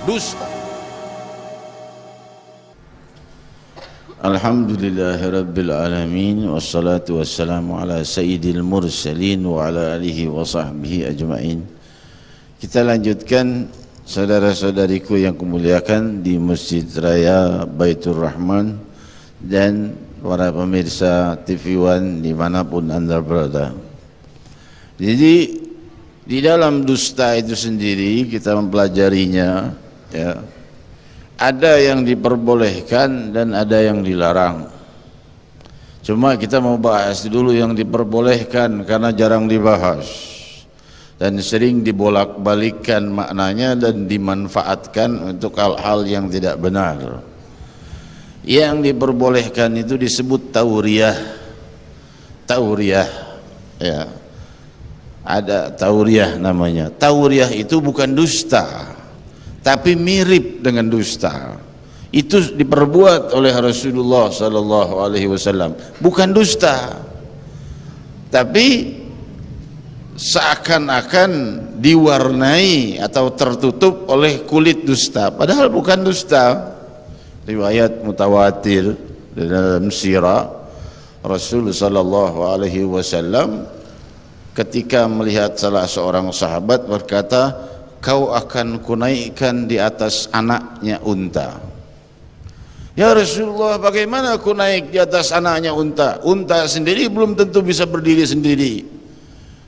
dusta. Alhamdulillahirabbil alamin, wassalatu wassalamu ala sayyidil mursalin wa ala alihi wa sahbihi ajmain. Kita lanjutkan, saudara-saudariku yang kumuliakan, di Masjid Raya Baitur Rahman dan para pemirsa TV One dimanapun Anda berada. Jadi di dalam dusta itu sendiri kita mempelajarinya, ya. Ada yang diperbolehkan dan ada yang dilarang. Cuma kita mau bahas dulu yang diperbolehkan karena jarang dibahas dan sering dibolak-balikkan maknanya dan dimanfaatkan untuk hal-hal yang tidak benar. Yang diperbolehkan itu disebut tauriyah. Tauriyah, ya. Ada tauriyah namanya. Tauriyah itu bukan dusta, tapi mirip dengan dusta. Itu diperbuat oleh Rasulullah sallallahu alaihi wasallam. Bukan dusta, tapi seakan-akan diwarnai atau tertutup oleh kulit dusta, padahal bukan dusta. Riwayat mutawatir dalam sirah, Rasul sallallahu alaihi wasallam ketika melihat salah seorang sahabat berkata, "Kau akan kunaikkan di atas anaknya unta." Ya Rasulullah, bagaimana aku naik di atas anaknya unta? Unta sendiri belum tentu bisa berdiri sendiri.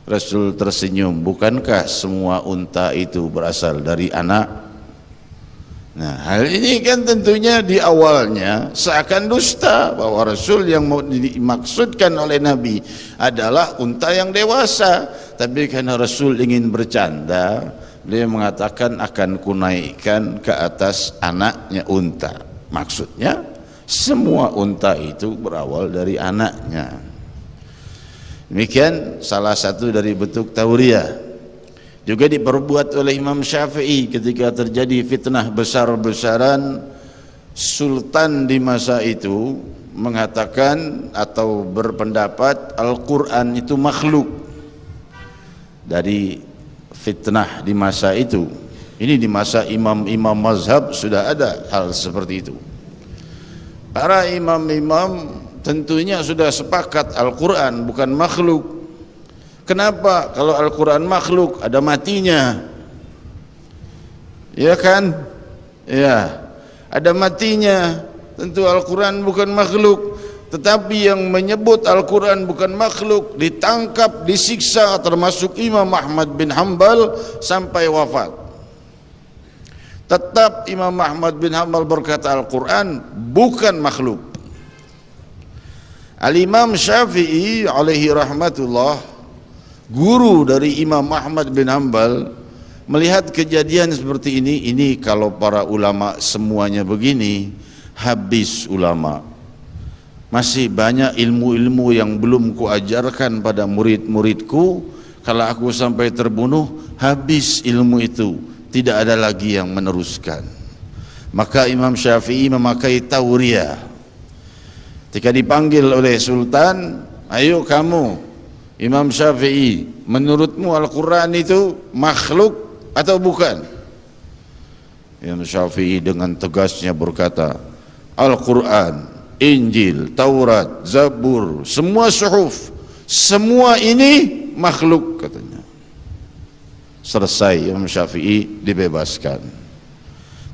Rasul tersenyum, bukankah semua unta itu berasal dari anak? Nah, hal ini kan tentunya di awalnya seakan dusta, bahwa Rasul yang mau dimaksudkan oleh Nabi adalah unta yang dewasa. Tapi karena Rasul ingin bercanda, beliau mengatakan akan kunaikkan ke atas anaknya unta. Maksudnya semua unta itu berawal dari anaknya. Demikian salah satu dari bentuk tauriyah. Juga diperbuat oleh Imam Syafi'i ketika terjadi fitnah besar-besaran. Sultan di masa itu mengatakan atau berpendapat Al-Quran itu makhluk. Dari fitnah di masa itu, ini di masa imam-imam mazhab sudah ada hal seperti itu. Para imam-imam tentunya sudah sepakat Al-Quran bukan makhluk. Kenapa? Kalau Al-Quran makhluk, ada matinya, ya kan? Ya, ada matinya. Tentu Al-Quran bukan makhluk. Tetapi yang menyebut Al-Quran bukan makhluk ditangkap, disiksa, termasuk Imam Ahmad bin Hanbal sampai wafat. Tetap Imam Ahmad bin Hanbal berkata Al-Quran bukan makhluk. Al-Imam Syafi'i alaihi rahmatullah, guru dari Imam Ahmad bin Hanbal, melihat kejadian seperti ini kalau para ulama semuanya begini, habis ulama. Masih banyak ilmu-ilmu yang belum kuajarkan pada murid-muridku. Kalau aku sampai terbunuh, habis ilmu itu, tidak ada lagi yang meneruskan. Maka Imam Syafi'i memakai tauriyah. Ketika dipanggil oleh Sultan, ayo kamu Imam Syafi'i, menurutmu Al-Quran itu makhluk atau bukan? Imam Syafi'i dengan tegasnya berkata, Al-Quran, Injil, Taurat, Zabur, semua suhuf, semua ini makhluk, katanya. Selesai, Imam Syafi'i dibebaskan.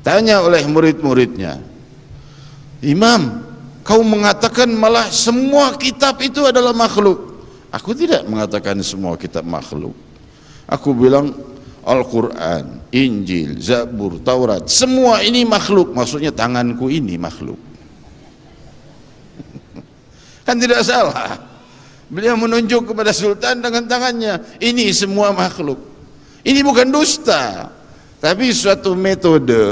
Tanya oleh murid-muridnya, Imam, kau mengatakan malah semua kitab itu adalah makhluk. Aku tidak mengatakan semua kitab makhluk. Aku bilang Al-Quran, Injil, Zabur, Taurat, semua ini makhluk. Maksudnya tanganku ini makhluk. Kan tidak salah. Beliau menunjuk kepada Sultan dengan tangannya, ini semua makhluk. Ini bukan dusta, tapi suatu metode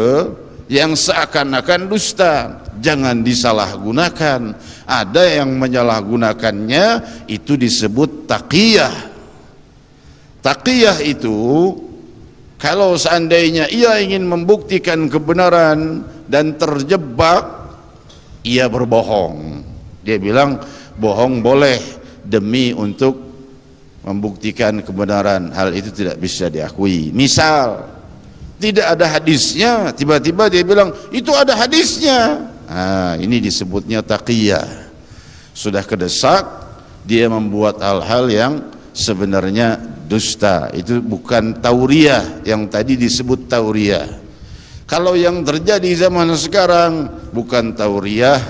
yang seakan-akan dusta. Jangan disalahgunakan. Ada yang menyalahgunakannya, itu disebut taqiyah. Taqiyah itu, kalau seandainya ia ingin membuktikan kebenaran dan terjebak, ia berbohong. Dia bilang bohong boleh demi untuk membuktikan kebenaran. Hal itu tidak bisa diakui. Misal tidak ada hadisnya, tiba-tiba dia bilang itu ada hadisnya. Ini disebutnya taqiyah. Sudah kedesak, dia membuat hal-hal yang sebenarnya dusta. Itu bukan tauriyah, yang tadi disebut tauriyah. Kalau yang terjadi zaman sekarang bukan tauriyah,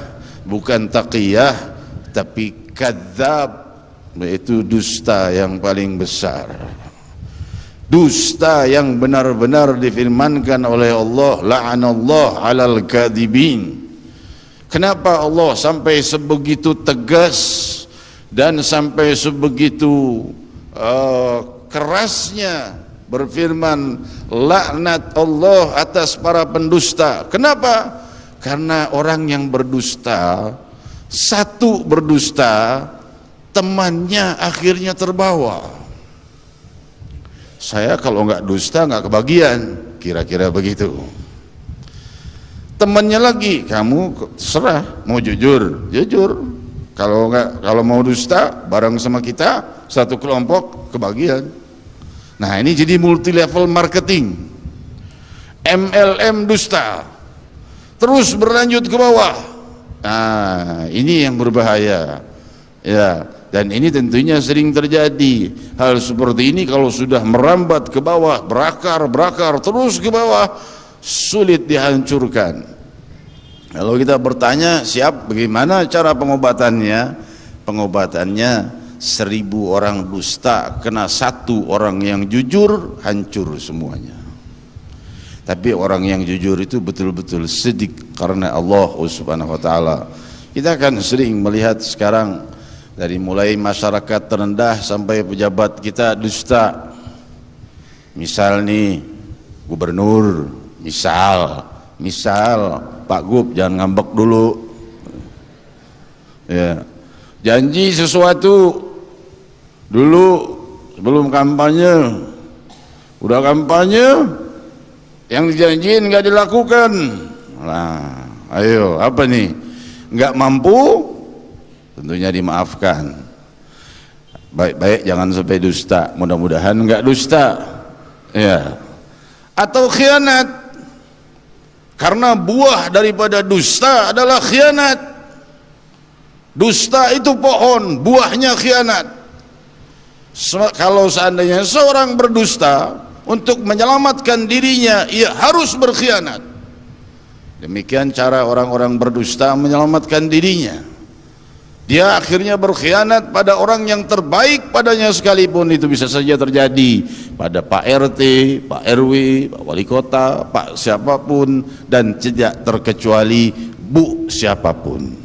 bukan taqiyah, tapi kadzab, yaitu dusta yang paling besar. Dusta yang benar-benar difirmankan oleh Allah, la'anallahu 'alal kadzibin. Kenapa Allah sampai sebegitu tegas dan sampai sebegitu kerasnya berfirman laknat Allah atas para pendusta? Kenapa? Karena orang yang berdusta, satu berdusta, temannya akhirnya terbawa. Saya kalau nggak dusta nggak kebagian, kira-kira begitu. Temannya lagi, kamu serah, mau jujur, jujur. Kalau nggak, kalau mau dusta, bareng sama kita, satu kelompok kebagian. Nah ini jadi multi level marketing, MLM dusta, terus berlanjut ke bawah. Nah ini yang berbahaya, ya. Dan ini tentunya sering terjadi. Hal seperti ini kalau sudah merambat ke bawah, berakar terus ke bawah, sulit dihancurkan. Kalau kita bertanya bagaimana cara pengobatannya? Pengobatannya 1000 orang dusta kena 1 orang yang jujur, hancur semuanya. Tapi orang yang jujur itu betul-betul sidik karena Allah Subhanahu wa taala. Kita kan sering melihat sekarang dari mulai masyarakat terendah sampai pejabat kita dusta. Misal nih gubernur, misal Pak Gub, jangan ngambek dulu ya, janji sesuatu dulu sebelum kampanye, udah kampanye yang dijanjiin nggak dilakukan. Nah ayo apa nih, nggak mampu, tentunya dimaafkan. Baik-baik jangan sampai dusta, mudah-mudahan enggak dusta ya. Atau khianat, karena buah daripada dusta adalah khianat. Dusta itu pohon, buahnya khianat. Kalau seandainya seorang berdusta, untuk menyelamatkan dirinya ia harus berkhianat. Demikian cara orang-orang berdusta menyelamatkan dirinya. Dia akhirnya berkhianat pada orang yang terbaik padanya sekalipun. Itu bisa saja terjadi pada Pak RT, Pak RW, Pak Wali Kota, Pak siapapun, dan tidak terkecuali Bu siapapun.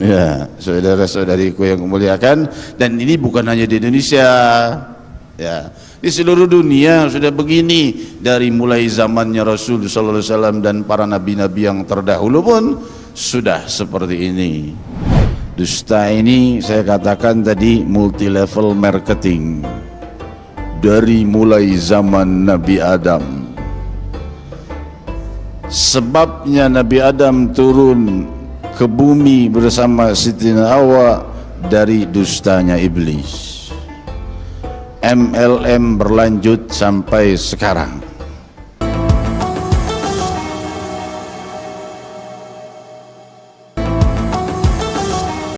Ya, saudara-saudariku yang memuliakan, dan ini bukan hanya di Indonesia, ya, di seluruh dunia sudah begini. Dari mulai zamannya Rasul sallallahu alaihi wasallam dan para nabi-nabi yang terdahulu pun sudah seperti ini. Dusta ini saya katakan tadi multi level marketing, dari mulai zaman Nabi Adam. Sebabnya Nabi Adam turun ke bumi bersama Siti Hawa dari dustanya iblis. MLM berlanjut sampai sekarang.